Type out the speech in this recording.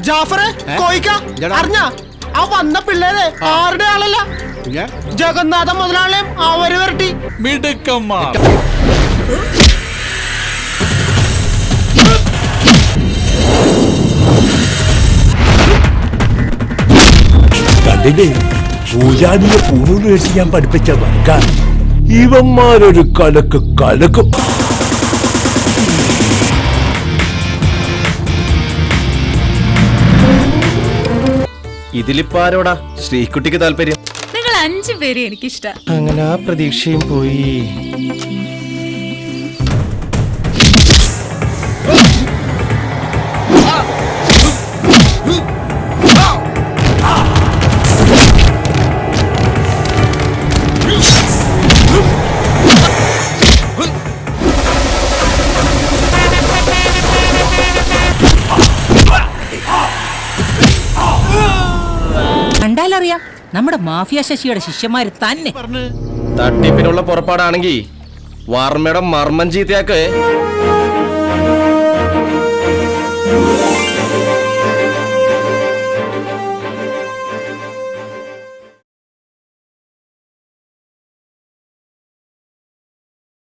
ജാഫറെ കോയിക്ക അറിഞ്ഞ ആ വന്ന പിള്ളേരെ ആരുടെ ആളല്ല, ജഗന്നാഥ മുതലാളിയും അവര് വരട്ടി മിടുക്കമ്മ. കണ്ടില്ലേ, പൂജാരിയെ പൂണൂല് വെച്ച് ഞാൻ പഠിപ്പിച്ച വർക്ക. ഇവന്മാരൊരു കലക്കും. ഇതിലിപ്പാരോടാ ശ്രീകുട്ടിക്ക് താല്പര്യം? നിങ്ങൾ 5 പേരെ എനിക്കിഷ്ട. അങ്ങനെ ആ പ്രതീക്ഷയും പോയി. കണ്ടാലറിയാം, നമ്മുടെ മാഫിയ ശശിയുടെ ശിഷ്യന്മാര് തന്നെ. തട്ടിപ്പിനുള്ള പുറപ്പാടാണെങ്കി വർമ്മയുടെ മർമ്മം ചീത്തയാക്ക്.